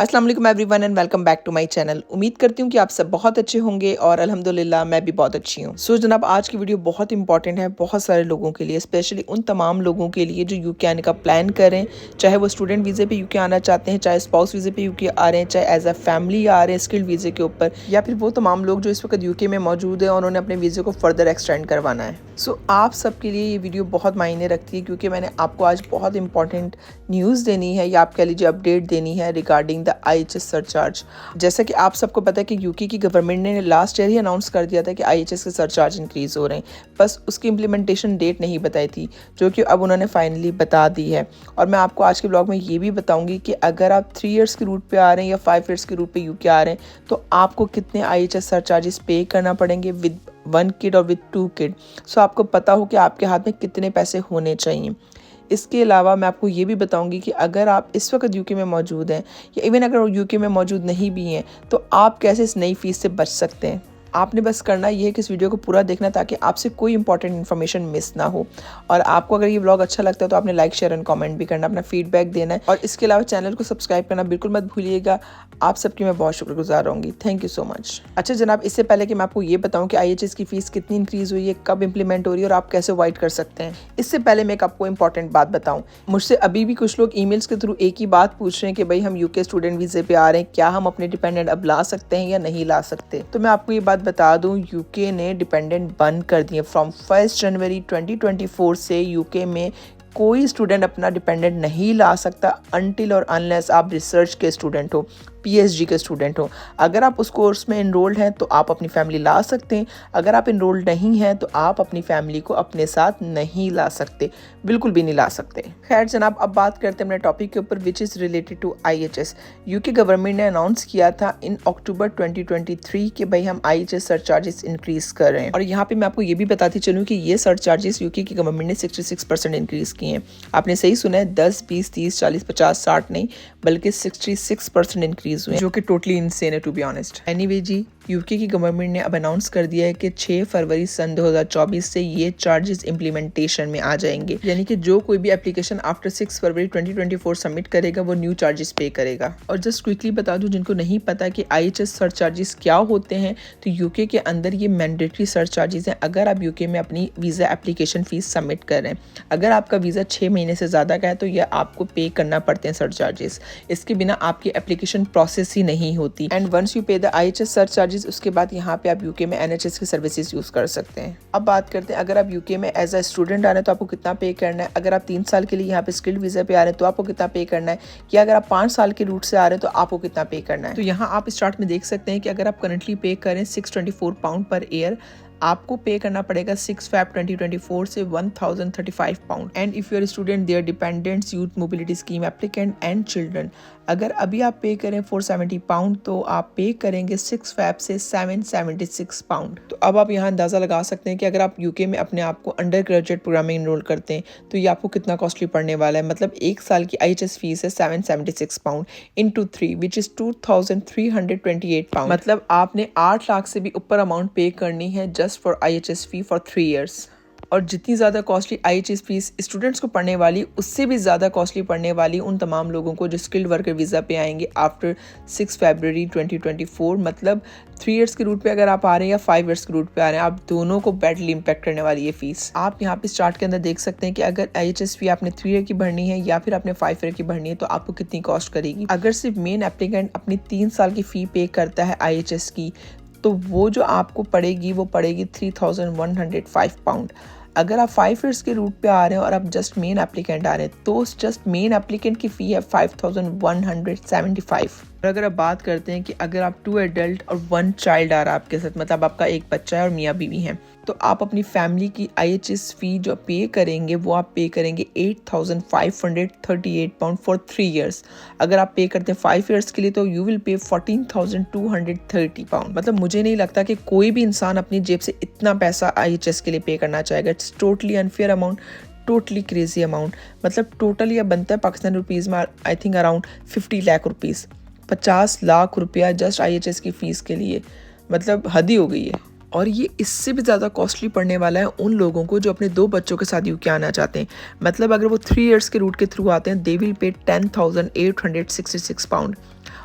अस्सलाम वालेकुम everyone and welcome back to my channel. उम्मीद करती हूँ कि आप सब बहुत अच्छे होंगे और अल्हम्दुलिल्लाह मैं भी बहुत अच्छी हूँ। सो जनाब, आज की वीडियो बहुत इंपॉर्टेंट है बहुत सारे लोगों के लिए, स्पेशली उन तमाम लोगों के लिए जो यूके आने का प्लान करें, चाहे वो स्टूडेंट वीज़े पे यूके आना चाहते हैं, चाहे स्पाउस वीज़े पे यूके आ रहे हैं, चाहे एज अ फैमिली आ रहे हैं स्किल्ड वीज़े के ऊपर, या फिर वो तमाम लोग जो इस वक्त यूके में मौजूद हैं और उन्होंने अपने वीज़े को फर्दर एक्सटेंड करवाना है। सो आप सबके लिए ये वीडियो बहुत मायने रखती है क्योंकि मैंने आपको आज बहुत इंपॉर्टेंट न्यूज़ देनी है या आप कह लीजिए अपडेट देनी है रिगार्डिंग द IHS सरचार्ज। जैसा कि आप सबको पता है कि यूके की गवर्नमेंट ने लास्ट ईयर ही अनाउंस कर दिया था कि IHS के सरचार्ज इंक्रीज़ हो रहे हैं, बस उसकी इम्प्लीमेंटेशन डेट नहीं बताई थी, जो कि अब उन्होंने फाइनली बता दी है। और मैं आपको आज के ब्लॉग में ये भी बताऊंगी कि अगर आप 3 ईयर्स के रूट पे आ रहे हैं या 5 ईयर्स के रूट पे यूके आ रहे हैं तो आपको कितने IHS सरचार्जेस पे करना पड़ेंगे विद 1 किड और विद 2 किड। सो आपको पता हो कि आपके हाथ में कितने पैसे होने चाहिए। इसके अलावा मैं आपको ये भी बताऊंगी कि अगर आप इस वक्त यूके में मौजूद हैं या इवन अगर यूके में मौजूद नहीं भी हैं तो आप कैसे इस नई फ़ीस से बच सकते हैं। आपने बस करना ये है कि इस वीडियो को पूरा देखना ताकि आपसे कोई इंपॉर्टेंट इन्फॉर्मेशन मिस ना हो। और आपको अगर ये व्लॉग अच्छा लगता है तो आपने लाइक शेयर एंड कमेंट भी करना, अपना फीडबैक देना है और इसके अलावा चैनल को सब्सक्राइब करना बिल्कुल मत भूलिएगा। आप सबकी मैं बहुत शुक्रगुजार रहूँगी। Thank you so much. अच्छा जनाब, इससे पहले कि मैं आपको ये बताऊँ कि IHS की फ़ीस कितनी इंक्रीज़ हुई है, कब इंप्लीमेंट हो रही है और आप कैसे अवॉइड कर सकते हैं, इससे पहले मैं आपको इंपॉर्टेंट बात बताऊँ। मुझसे अभी भी कुछ लोग ईमेल्स के थ्रू एक ही बात पूछ रहे हैं कि भाई हम यूके स्टूडेंट वीज़े पे आ रहे हैं, क्या हम अपने डिपेंडेंट अब ला सकते हैं या नहीं ला सकते। तो मैं आपको ये बात बता दूँ, यूके ने डिपेंडेंट बंद कर दिए। फ्रॉम 1 जनवरी 2024 से यूके में कोई स्टूडेंट अपना डिपेंडेंट नहीं ला सकता अनटिल और अनलेस आप रिसर्च के स्टूडेंट हो, PhD के स्टूडेंट हो। अगर आप उस कोर्स में इनरोल्ड हैं तो आप अपनी फैमिली ला सकते हैं, अगर आप इनरोल्ड नहीं हैं तो आप अपनी फैमिली को अपने साथ नहीं ला सकते, बिल्कुल भी नहीं ला सकते। खैर जनाब, अब बात करते हैं अपने टॉपिक के ऊपर which is related to IHS। UK government ने अनाउंस किया था इन अक्टूबर 2023 कि भाई हम IHS सरचार्जेस इंक्रीज़ कर रहे हैं। और यहाँ पे मैं आपको ये भी बताती चलूँ कि ये सरचार्जेस यूके की गवर्नमेंट ने 66% इंक्रीज़ किए हैं। आपने सही सुना है, 10, 20, 30, 40, 50, 60 नहीं बल्कि 66% इंक्रीज हुए, जो कि टोटली इनसेन है टू बी ऑनेस्ट। एनीवे जी, यूके की गवर्नमेंट ने अब अनाउंस कर दिया है कि 6 फरवरी सन 2024 से ये चार्जेस इम्प्लीमेंटेशन में आ जाएंगे, यानी कि जो कोई भी एप्लीकेशन आफ्टर 6 फरवरी 2024 सबमिट करेगा वो न्यू चार्जेस पे करेगा। और जस्ट क्विकली बता दूं जिनको नहीं पता कि IHS सरचार्जेस क्या होते हैं, तो यूके के अंदर ये मैंडेटरी सरचार्जेस हैं अगर आप यूके में अपनी वीज़ा एप्लीकेशन फ़ीस सबमिट कर रहे हैं। अगर आपका वीज़ा 6 महीने से ज़्यादा का है तो यह आपको पे करना पड़ते हैं सरचार्जेस, इसके बिना आपकी एप्लीकेशन प्रोसेस ही नहीं होती। एंड वंस यू पे द IHS सरचार्जेस, उसके बाद यहाँ पे आप यूके में NHS की सर्विसेज यूज़ कर सकते हैं। अब बात करते हैं अगर आप यूके में एज अ स्टूडेंट आ रहे हैं तो आपको कितना पे करना है, अगर आप 3 साल के लिए यहाँ पे स्किल्ड वीज़ा पे आ रहे हैं तो आपको कितना पे करना है, या अगर आप 5 साल के रूट से आ रहे हैं तो आपको कितना पे करना है। तो यहाँ आप स्टार्ट में देख सकते हैं कि अगर आप करंटली पे करें 624 पाउंड पर ईयर, आपको पे करना पड़ेगा 6 Feb 2024 से 1035 pound. And if your student their dependants youth mobility scheme applicant and children, अगर अभी आप पे करें 470 पाउंड तो आप पे करेंगे 6 Feb से 776 पाउंड। तो अब आप यहाँ अंदाज़ा लगा सकते हैं कि अगर आप यूके में अपने आप को अंडर ग्रेजुएट प्रोग्राम में इनरोल करते हैं तो ये आपको कितना कॉस्टली पड़ने वाला है। मतलब एक साल की IHS फीस है 776 pound into 3 which is 2328 pound. मतलब आपने 8 लाख से भी ऊपर अमाउंट पे करनी है just for IHS fee for 3 years. और जितनी ज़्यादा कॉस्टली IHS फीस स्टूडेंट्स को पढ़ने वाली, उससे भी ज़्यादा कॉस्टली पढ़ने वाली उन तमाम लोगों को जो स्किल्ड वर्कर वीज़ा पे आएंगे आफ्टर 6 फरवरी 2024। मतलब 3 ईयर्स के रूट पे अगर आप आ रहे हैं या 5 ईयर्स के रूट पे आ रहे हैं, आप दोनों को बैडली इम्पैक्ट करने वाली ये फीस। आप यहाँ पे स्टार्ट के अंदर देख सकते हैं कि अगर IHS फी आपने 3 ईयर की भरनी है या फिर आपने 5 ईयर की भरनी है तो आपको कितनी कॉस्ट करेगी। अगर सिर्फ मेन एप्लीकेंट अपनी 3 साल की फ़ी पे करता है IHS की तो वो जो आपको पड़ेगी वो पड़ेगी 3105 पाउंड। अगर आप 5 ईयर्स के रूट पे आ रहे हैं और आप जस्ट मेन एप्लीकेंट आ रहे हैं तो जस्ट मेन एप्लीकेंट की फ़ी है 5175। और अगर आप बात करते हैं कि अगर आप 2 एडल्ट और 1 चाइल्ड आ रहा है आपके साथ, मतलब आपका एक बच्चा है और मियाँ बीवी हैं, तो आप अपनी फैमिली की IHS फ़ी जो पे करेंगे वो आप पे करेंगे 8538 पाउंड फॉर 3 ईयर्स। अगर आप पे करते हैं 5 ईयर्स के लिए तो यू विल पे 14,230 पाउंड। मतलब मुझे नहीं लगता कि कोई भी इंसान अपनी जेब से इतना पैसा IHS के लिए पे करना चाहेगा। It's totally unfair amount, totally crazy amount. मतलब टोटल यह बनता है पाकिस्तान रुपीज़ में I think around 50 lakh rupees, 50 lakh रुपया जस्ट IHS की फ़ीस के लिए। मतलब हद ही हो गई है। और ये इससे भी ज़्यादा कॉस्टली पड़ने वाला है उन लोगों को जो अपने 2 बच्चों के साथ यूके आना चाहते हैं। मतलब अगर वो 3 ईयर्स के रूट के थ्रू आते हैं दे विल पे 10,866 पाउंड।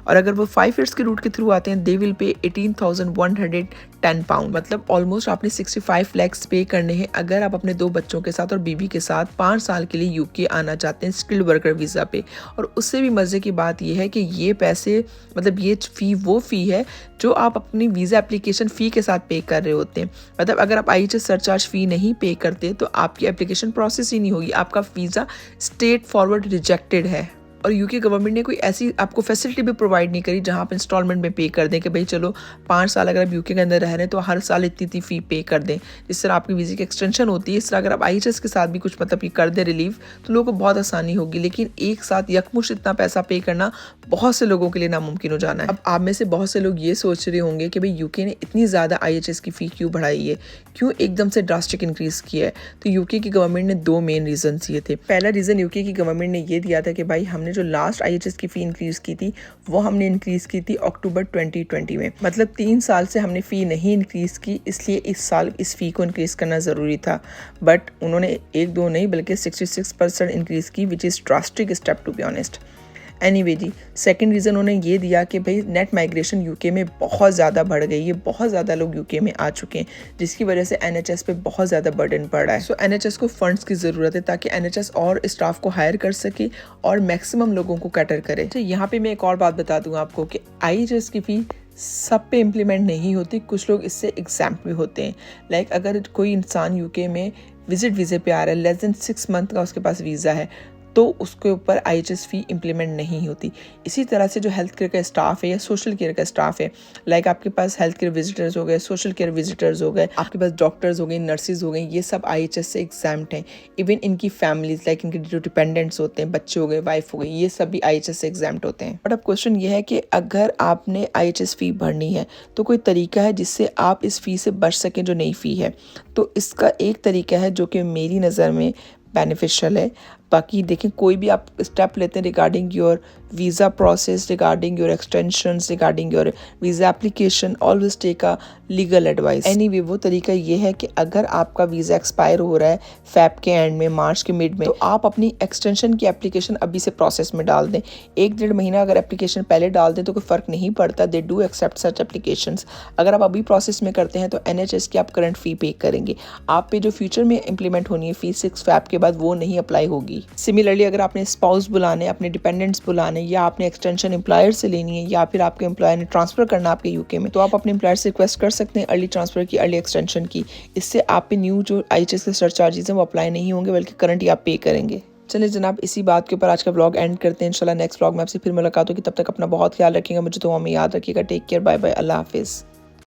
और अगर वो 5 ईयर्स के रूट के थ्रू आते हैं दे विल पे 18,110 पाउंड, मतलब ऑलमोस्ट आपने 65 लैक्स पे करने हैं अगर आप अपने 2 बच्चों के साथ और बीवी के साथ 5 साल के लिए यूके आना चाहते हैं स्किल्ड वर्कर वीज़ा पे। और उससे भी मज़े की बात यह है कि ये पैसे, मतलब ये फ़ी वो फ़ी है जो आप अपनी वीज़ा एप्लीकेशन फ़ी के साथ पे कर रहे होते हैं। मतलब अगर आप IHS सरचार्ज फ़ी नहीं पे करते तो आपकी एप्लीकेशन प्रोसेस ही नहीं होगी, आपका वीज़ा स्ट्रेट फॉरवर्ड रिजेक्टेड है। और यूके गवर्नमेंट ने कोई ऐसी आपको फैसिलिटी भी प्रोवाइड नहीं करी जहाँ आप इंस्टॉलमेंट में पे कर दें कि भाई चलो 5 साल अगर आप यूके के अंदर रह रहे हैं तो हर साल इतनी फ़ी पे कर दें, जिस तरह आपकी वीज़ा की एक्सटेंशन होती है। इस तरह अगर आप IHS के साथ भी कुछ मतलब ये कर दें रिलीफ तो लोगों को बहुत आसानी होगी। लेकिन एक साथ यकमुश्त इतना पैसा पे करना बहुत से लोगों के लिए नामुमकिन हो जाना है। अब आप में से बहुत से लोग ये सोच रहे होंगे कि भाई यूके ने इतनी ज़्यादा IHS की फ़ी क्यों बढ़ाई है, क्यों एकदम से ड्रास्टिक इंक्रीज़ किया है। तो यूके की गवर्नमेंट ने 2 मेन रीज़न्स ये थे। पहला रीज़न यूके की गवर्नमेंट ने ये दिया था कि भाई हमने जो लास्ट IHS की फ़ी इंक्रीज़ की थी वो हमने इंक्रीज़ की थी अक्टूबर 2020 में, मतलब 3 साल से हमने फ़ी नहीं इंक्रीज़ की, इसलिए इस साल इस फ़ी को इंक्रीज़ करना ज़रूरी था। बट उन्होंने 1-2 नहीं बल्कि 66% इंक्रीज़ की, which is drastic step to be honest. Anyway जी, सेकंड रीज़न उन्होंने ये दिया कि भाई नेट माइग्रेशन यूके में बहुत ज़्यादा बढ़ गई है, बहुत ज़्यादा लोग यूके में आ चुके हैं जिसकी वजह से NHS पे बहुत ज़्यादा बर्डन पड़ रहा है। सो NHS को फंड्स की ज़रूरत है ताकि NHS और स्टाफ को हायर कर सके और मैक्सिमम लोगों को कैटर करे। तो यहाँ पे मैं एक और बात बता दूँ आपको कि IHS की फ़ी सब पे इम्प्लीमेंट नहीं होती, कुछ लोग इससे एग्जाम्प्ट भी होते हैं। लाइक अगर कोई इंसान यूके में विजिट वीज़े पे आ रहा है, लेस देन 6 मंथ का उसके पास वीज़ा है, तो उसके ऊपर IHS फ़ी इम्प्लीमेंट नहीं होती। इसी तरह से जो हेल्थ केयर का स्टाफ है या सोशल केयर का स्टाफ है, लाइक आपके पास हेल्थ केयर विजिटर्स हो गए, सोशल केयर विजिटर्स हो गए, आपके पास डॉक्टर्स हो गए, नर्सेज हो गए, ये सब IHS से एग्जाम्प्ट हैं। इवन इनकी फैमिलीज, लाइक इनके जो डिपेंडेंट्स होते हैं, बच्चे हो गए, वाइफ हो गई, ये सब भी IHS से एग्जाम्प्ट होते हैं। बट अब क्वेश्चन ये है कि अगर आपने IHS फ़ी भरनी है तो कोई तरीका है जिससे आप इस फ़ी से बच सकें जो नई फ़ी है। तो इसका एक तरीका है जो कि मेरी नज़र में बेनिफिशियल है। बाकी देखें, कोई भी आप स्टेप लेते हैं regarding your visa process, regarding your extensions, regarding your visa application, always take a legal advice. Anyway वो तरीका ये है कि अगर आपका वीज़ा एक्सपायर हो रहा है फेब के एंड में, मार्च के मिड में, तो आप अपनी एक्सटेंशन की एप्लीकेशन अभी से प्रोसेस में डाल दें। 1-1.5 महीना अगर एप्लीकेशन पहले डाल दें तो कोई फ़र्क नहीं पड़ता, they do accept such applications. अगर आप अभी प्रोसेस में करते हैं तो NHS की आप करंट फ़ी पे करेंगे, आप पे जो फ्यूचर में इंप्लीमेंट होनी है फ़ी 6 फेब के बाद वो नहीं अप्लाई होगी। सिमिलरली अगर आपने स्पाउस बुलाने, अपने डिपेंडेंट्स बुलाने, या आपने एक्सटेंशन एम्प्लॉयर से लेनी है, या फिर आपके एम्प्लॉयर ने ट्रांसफ़र करना आपके यूके में, तो आप अपने एम्प्लॉयर से रिक्वेस्ट कर सकते हैं अर्ली ट्रांसफ़र की, अर्ली एक्सटेंशन की। इससे आप पे न्यू जो IHS के सरचार्जेस हैं वो अप्लाई नहीं होंगे बल्कि करंट ही आप पे करेंगे। चलिए जनाब, इसी बात के ऊपर आज का व्लॉग एंड करते हैं। इंशाल्लाह नेक्स्ट व्लॉग में आपसे फिर मुलाकात होगी, तब तक अपना बहुत ख्याल रखिएगा, मुझे तो हमें याद रखिएगा। टेक केयर, बाय बाय, अल्लाह हाफिज़।